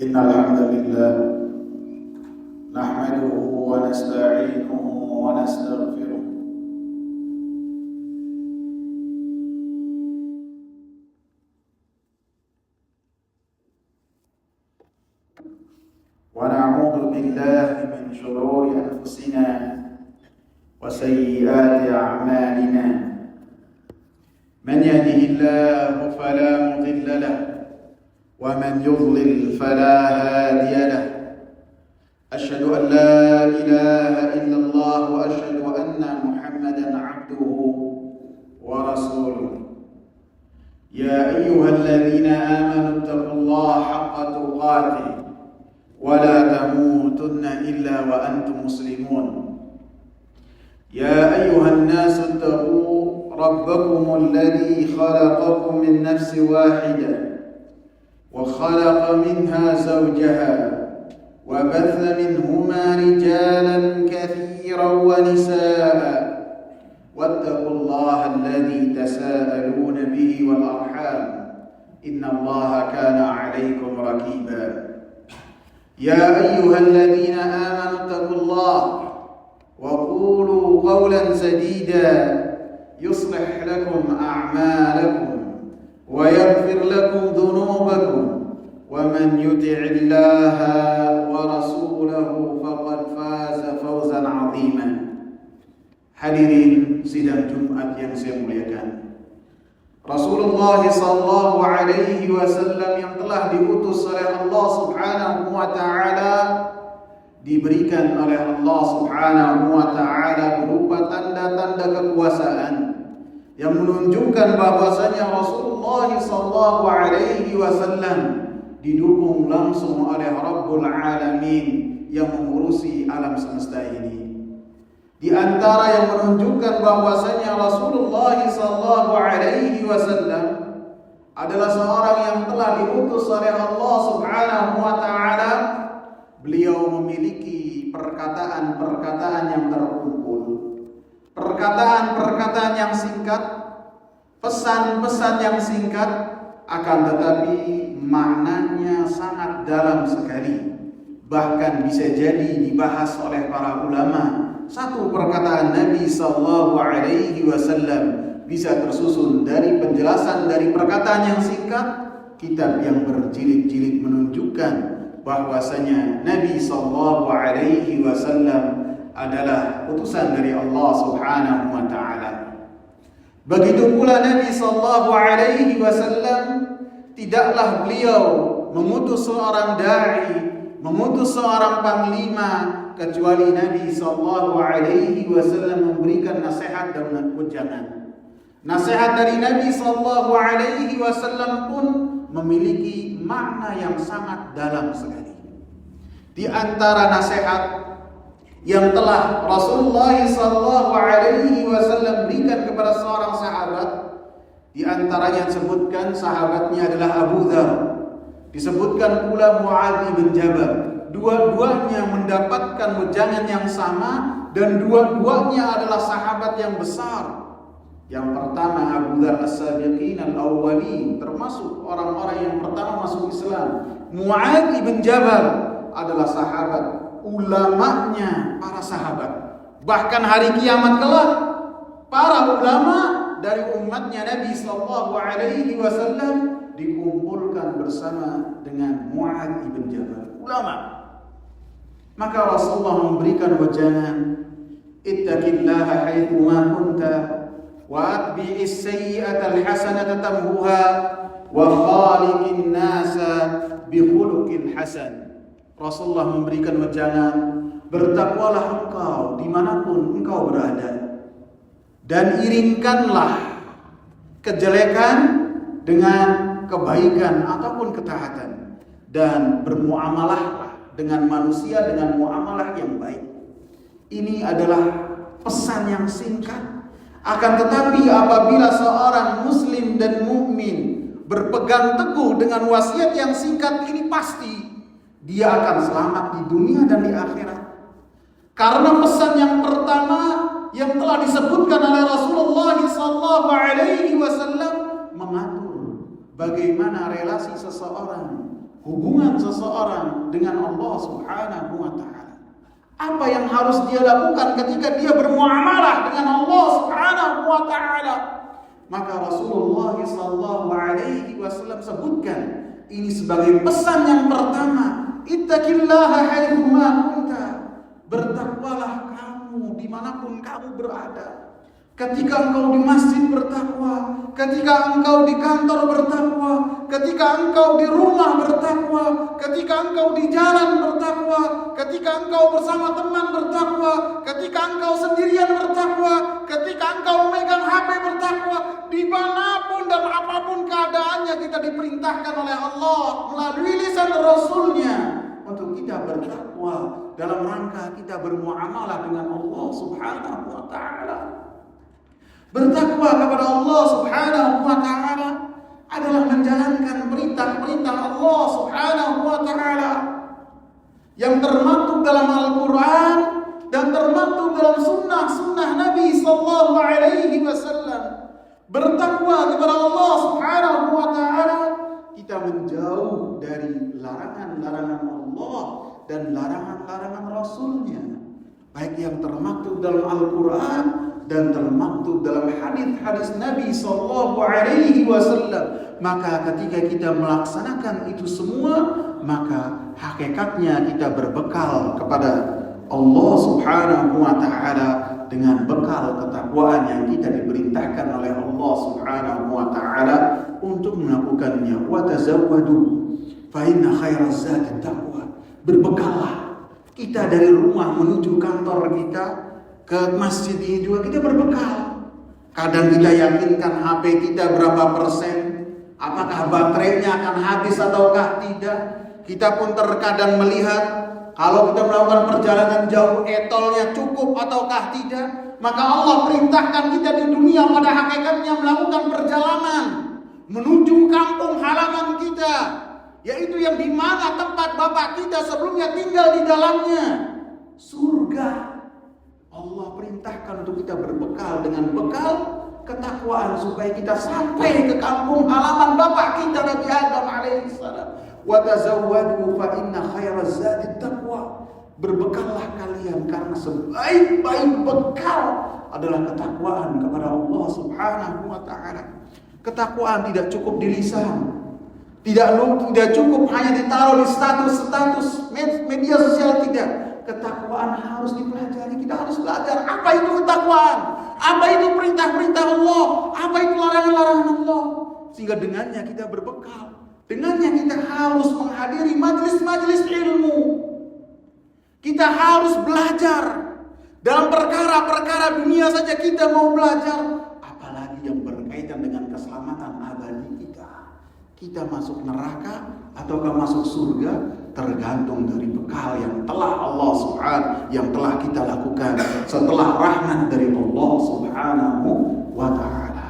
Innal hamdalillah nahmaduhu wa nasta'inuhu wa nastaghfiruh wa na'udzu billahi min shururi anfusina wa sayyiati a'malina. Man yahdihillahu fala mudilla lahu ومن يضلل فلا هادي له. أشهد أن لا إله إلا الله وأشهد أن محمدا عبده ورسوله. يا أيها الذين آمنوا اتقوا الله حق تقاته ولا تموتن إلا وأنتم مسلمون. يا أيها الناس اتقوا ربكم الذي خلقكم من نفس واحدة وخلق منها زوجها وبث منهما رجالا كثيرا ونساء واتقوا الله الذي تساءلون به والأرحام إن الله كان عليكم رقيبا. يا أيها الذين آمنوا اتقوا الله وقولوا قولا سديدا يصلح لكم أعمالكم ويغفر لكم ذنوبكم ومن يطع الله ورسوله فقد فاز فوزا عظيما. Hadirin sidang Jumat yang saya muliakan, Rasulullah sallallahu alaihi wasallam yang telah diutus oleh Allah Subhanahu wa taala, diberikan oleh Allah Subhanahu wa taala berupa tanda-tanda kekuasaan yang menunjukkan bahwasanya Rasulullah sallallahu alaihi wasallam didukung langsung oleh Rabbul Alamin yang mengurusi alam semesta ini. Di antara yang menunjukkan bahwasanya Rasulullah sallallahu alaihi wasallam adalah seorang yang telah diutus oleh Allah Subhanahu wa taala, beliau memiliki perkataan-perkataan yang terkumpul, perkataan-perkataan yang singkat, pesan-pesan yang singkat, akan tetapi maknanya sangat dalam sekali. Bahkan bisa jadi dibahas oleh para ulama. Satu perkataan Nabi sallallahu alaihi wasallam bisa tersusun dari penjelasan dari perkataan yang singkat. Kitab yang berjilid-jilid menunjukkan bahwasanya Nabi sallallahu alaihi wasallam adalah utusan dari Allah Subhanahu wa taala. Begitu pula Nabi sallallahu alaihi wasallam, tidaklah beliau mengutus seorang dai, mengutus seorang panglima, kecuali Nabi sallallahu alaihi wasallam memberikan nasihat dan wejangan. Nasihat dari Nabi sallallahu alaihi wasallam pun memiliki makna yang sangat dalam sekali. Di antara nasihat yang telah Rasulullah sallallahu alaihi wasallam berikan kepada seorang sahabat, di antaranya disebutkan sahabatnya adalah Abu Dzar, disebutkan pula Muadz bin Jabal. Dua-duanya mendapatkan wejangan yang sama dan dua-duanya adalah sahabat yang besar. Yang pertama Abu Dzar as-Sabiqin al-awwalin, termasuk orang-orang yang pertama masuk Islam. Muadz bin Jabal adalah sahabat, ulamanya para sahabat. Bahkan hari kiamat kelak, para ulama dari umatnya Nabi sallallahu alaihi wasallam dikumpulkan bersama dengan Muadz bin Jabal, ulama. Maka Rasulullah memberikan wejangan, ittaqillaha haitsu ma kunta wa atbi'is sayyi'ata al-hasanata tamhuha wa khaliqin nasa bi khuluqin hasan. Rasulullah memberikan wejangan, bertakwalah engkau dimanapun engkau berada, dan iringkanlah kejelekan dengan kebaikan ataupun ketaatan, dan bermuamalahlah dengan manusia dengan muamalah yang baik. Ini adalah pesan yang singkat. Akan tetapi apabila seorang muslim dan mukmin berpegang teguh dengan wasiat yang singkat ini, pasti dia akan selamat di dunia dan di akhirat. Karena pesan yang pertama yang telah disebutkan oleh Rasulullah SAW mengatur bagaimana relasi seseorang hubungan seseorang dengan Allah Subhanahu wa Ta'ala. Apa yang harus dia lakukan ketika dia bermuamalah dengan Allah Subhanahu wa Ta'ala? Maka Rasulullah SAW sebutkan ini sebagai pesan yang pertama. Ittaqillaha haitsuma kunta. Bertakwalah kamu dimanapun kamu berada. Ketika engkau di masjid bertakwa, ketika engkau di kantor bertakwa, ketika engkau di rumah bertakwa, ketika engkau di jalan bertakwa, ketika engkau bersama teman bertakwa, ketika engkau sendirian bertakwa, ketika engkau memegang HP bertakwa, dimanapun dan apapun keadaannya kita diperintahkan oleh Allah melalui lisan Rasulnya untuk kita bertakwa dalam rangka kita bermuamalah dengan Allah Subhanahu wa Ta'ala. Bertakwa kepada Allah Subhanahu wa Ta'ala adalah menjalankan perintah-perintah Allah Subhanahu wa Ta'ala yang termaktub dalam Al-Quran dan termaktub dalam sunnah Nabi Sallallahu Alaihi Wasallam. Bertakwa kepada Allah Subhanahu wa Ta'ala, kita menjauh dari larangan-larangan Allah dan larangan-larangan Rasulnya, baik yang termaktub dalam Al-Quran dan termaktub dalam hadis-hadis Nabi Sallallahu Alaihi Wasallam. Maka ketika kita melaksanakan itu semua, maka hakikatnya kita berbekal kepada Allah Subhanahu wa Ta'ala dengan bekal ketakwaan yang kita diperintahkan oleh Allah Subhanahu wa Ta'ala untuk melakukannya. Wa tazawwadu fa inna khairaz zadi taqwa. Berbekallah. Kita dari rumah menuju kantor kita, ke masjid ini juga kita berbekal. Kadang kita yakinkan HP kita berapa persen, apakah baterainya akan habis ataukah tidak. Kita pun terkadang melihat kalau kita melakukan perjalanan jauh, etolnya cukup ataukah tidak. Maka Allah perintahkan kita di dunia pada hakikatnya melakukan perjalanan menuju kampung halaman kita, yaitu yang di mana tempat bapak kita sebelumnya tinggal di dalamnya, surga. Allah perintahkan untuk kita berbekal dengan bekal ketakwaan supaya kita sampai ke kampung halaman bapak kita Nabi Adam alaihissalam. Wa tazawwadu fa inna khairaz zadi taqwa. Berbekallah kalian karena sebaik-baik bekal adalah ketakwaan kepada Allah Subhanahu wa Ta'ala. Ketakwaan tidak cukup di lisan, tidak cukup hanya ditaruh di status media sosial, tidak. Ketakwaan harus dipelajari. Kita harus belajar apa itu ketakwaan, apa itu perintah-perintah Allah, apa itu larangan-larangan Allah, sehingga dengannya kita berbekal. Dengannya kita harus menghadiri majelis-majelis ilmu. Kita harus belajar dalam perkara-perkara dunia saja kita mau belajar, apalagi yang berkaitan dengan keselamatan abadi kita. Kita masuk neraka ataukah masuk surga tergantung dari bekal yang telah Allah Subhanahu yang telah kita lakukan setelah rahmat dari Allah Subhanahu wa Ta'ala.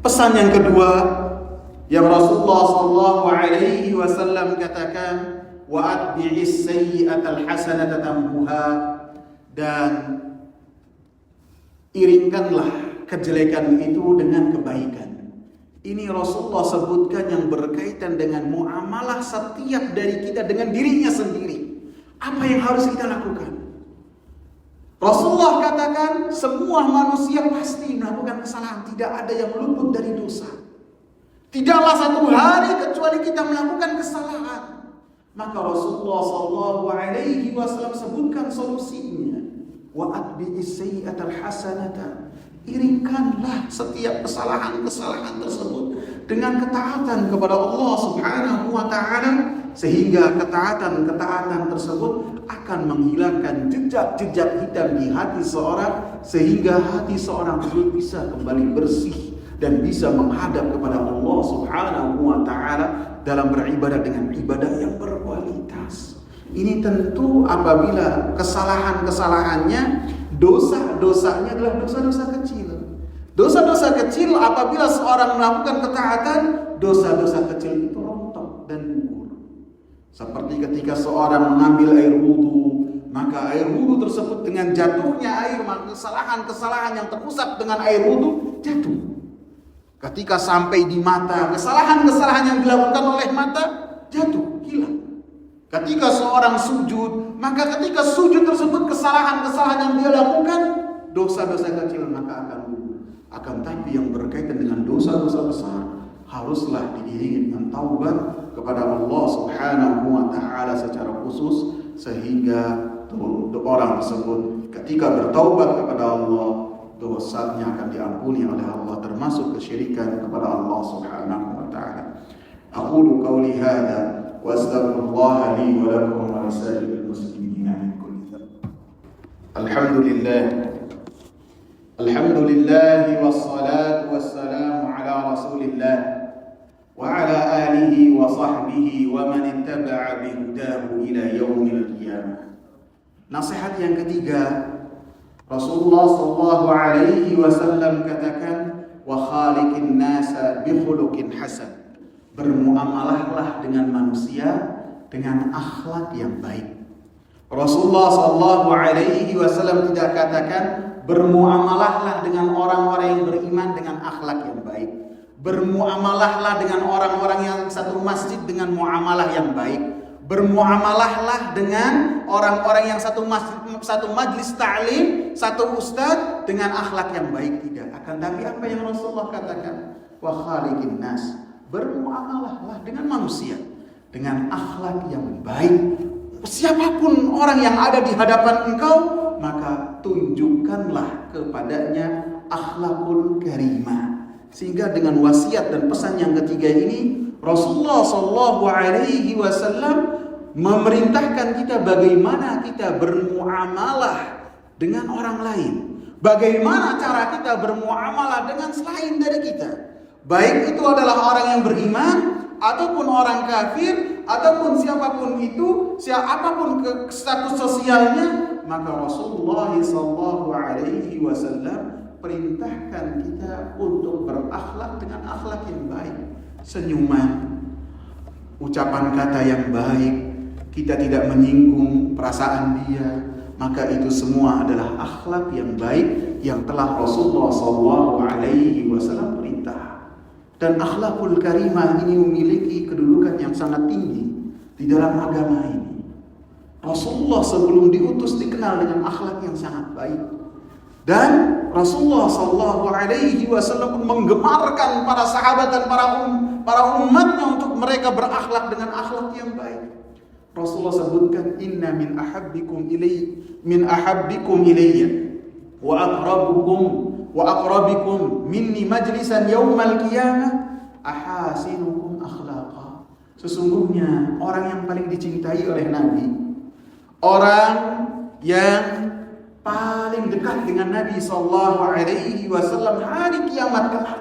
Pesan yang kedua yang Rasulullah Sallallahu Alaihi Wasallam katakan, wa atbi'is sayyi'atal hasanata tamhuha, dan iringkanlah kejelekan itu dengan kebaikan. Ini Rasulullah sebutkan yang berkaitan dengan muamalah setiap dari kita dengan dirinya sendiri. Apa yang harus kita lakukan? Rasulullah katakan semua manusia pasti melakukan kesalahan, tidak ada yang luput dari dosa. Tidaklah satu hari kecuali kita melakukan kesalahan. Maka Rasulullah Sallallahu Alaihi Wasallam sebutkan solusinya. Wa atbi'is sayyi'atal hasanata. Iringkanlah setiap kesalahan-kesalahan tersebut dengan ketaatan kepada Allah Subhanahu wa Ta'ala, sehingga ketaatan-ketaatan tersebut akan menghilangkan jejak-jejak hitam di hati seorang, sehingga hati seorang tersebut bisa kembali bersih dan bisa menghadap kepada Allah Subhanahu wa Ta'ala dalam beribadah dengan ibadah yang berkualitas. Ini tentu apabila kesalahan-kesalahannya, dosa-dosanya adalah dosa-dosa kecil. Dosa-dosa kecil apabila seorang melakukan ketaatan, dosa-dosa kecil itu rontok dan gugur. Seperti ketika seorang mengambil air wudu, maka air wudu tersebut dengan jatuhnya air, maka kesalahan-kesalahan yang terusap dengan air wudu jatuh. Ketika sampai di mata, kesalahan-kesalahan yang dilakukan oleh mata jatuh, hilang. Ketika seorang sujud, maka ketika sujud tersebut kesalahan-kesalahan yang dia lakukan, dosa-dosa kecil maka akan gugur. Akan tapi yang berkaitan dengan dosa-dosa besar haruslah diiringi dengan taubat kepada Allah Subhanahu wa taala secara khusus, sehingga orang tersebut ketika bertaubat kepada Allah, dosanya akan diampuni oleh Allah, termasuk kesyirikan kepada Allah Subhanahu wa taala. Aqulu qawli hadza wa astaghfirullah li wa lakum wa lisa'iril muslimin min kulli dhanb. Alhamdulillah wassalatu wassalamu ala Rasulillah wa ala alihi wa sahbihi wa man ittaba'a bihudahu ila yaumil qiyamah. Nasihat yang ketiga, Rasulullah sallallahu alaihi wasallam katakan, wa khaliqin nasa bi khuluqin hasan. Bermuamalahlah dengan manusia dengan akhlak yang baik. Rasulullah sallallahu alaihi wasallam tidak katakan bermuamalahlah dengan orang-orang yang beriman dengan akhlak yang baik. Bermuamalahlah dengan orang-orang yang satu masjid dengan muamalah yang baik. Bermuamalahlah dengan orang-orang yang satu masjid, satu majlis ta'lim, satu ustaz dengan akhlak yang baik. Tidak. Akan tapi apa yang Rasulullah katakan? Wa khaliqin nas. Bermuamalahlah dengan manusia dengan akhlak yang baik. Siapapun orang yang ada di hadapan engkau, maka tunjukkanlah kepadanya akhlakul karimah. Sehingga dengan wasiat dan pesan yang ketiga ini, Rasulullah sallallahu alaihi wasallam memerintahkan kita bagaimana kita bermuamalah dengan orang lain. Bagaimana cara kita bermuamalah dengan selain dari kita. Baik itu adalah orang yang beriman ataupun orang kafir ataupun siapapun itu, siapapun status sosialnya, maka Rasulullah sallallahu alaihi wasallam perintahkan kita untuk berakhlak dengan akhlak yang baik. Senyuman, ucapan kata yang baik, kita tidak menyinggung perasaan dia, maka itu semua adalah akhlak yang baik yang telah Rasulullah sallallahu alaihi wasallam perintah. Dan akhlakul karimah ini memiliki kedudukan yang sangat tinggi di dalam agama ini. Rasulullah sebelum diutus dikenal dengan akhlak yang sangat baik. Dan Rasulullah sallallahu alaihi wasallam pun menggemarkan para sahabat dan para umatnya untuk mereka berakhlak dengan akhlak yang baik. Rasulullah sebutkan, inna min ahabbikum ilayya wa aqrabikum minni majlisan yaumal qiyamah ahasinukum akhlaqa. Sesungguhnya orang yang paling dicintai oleh Nabi, orang yang paling dekat dengan Nabi sallallahu alaihi wasallam hari kiamat kelak.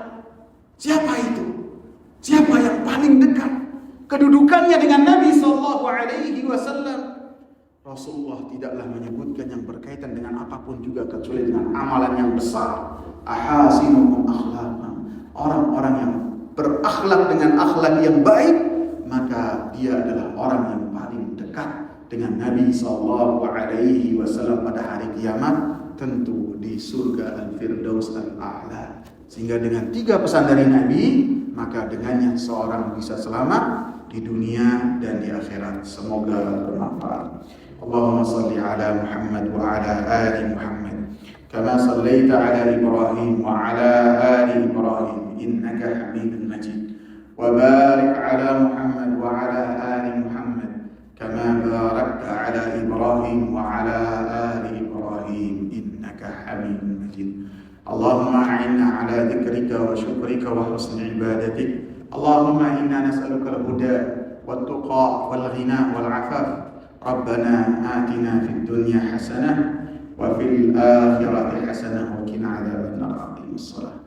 Siapa itu? Siapa yang paling dekat kedudukannya dengan Nabi sallallahu alaihi wasallam? Rasulullah tidaklah menyebutkan yang berkaitan dengan apapun juga kecuali dengan amalan yang besar. Ahasinukum akhlaqan. Orang-orang yang berakhlak dengan akhlak yang baik, maka dia adalah orang yang paling dekat dengan Nabi sallallahu alaihi wasallam pada hari kiamat, tentu di surga Al-Firdaus Al-A'la. Sehingga dengan tiga pesan dari Nabi, maka dengannya seorang bisa selamat di dunia dan di akhirat. Semoga bermanfaat. Allahumma salli ala Muhammad wa ala ali Muhammad kama sallaita ala Ibrahim wa ala ali Ibrahim innaka Hamidun Majid. Wa barik ala Muhammad wa ala ali Muhammad kama barakta ala Ibrahim wa ala ali Ibrahim innaka Hamidun Majid. Allahumma a'inna ala dzikrika wa syukrika wa husni ibadatik. Allahumma inna nas'aluka al-huda wat-tuqa wal-ghina wal-'afaf. Rabbana atina fid dunya hasanah wa fil akhirati hasanah wa qina adzabannar. Aqimus shalah.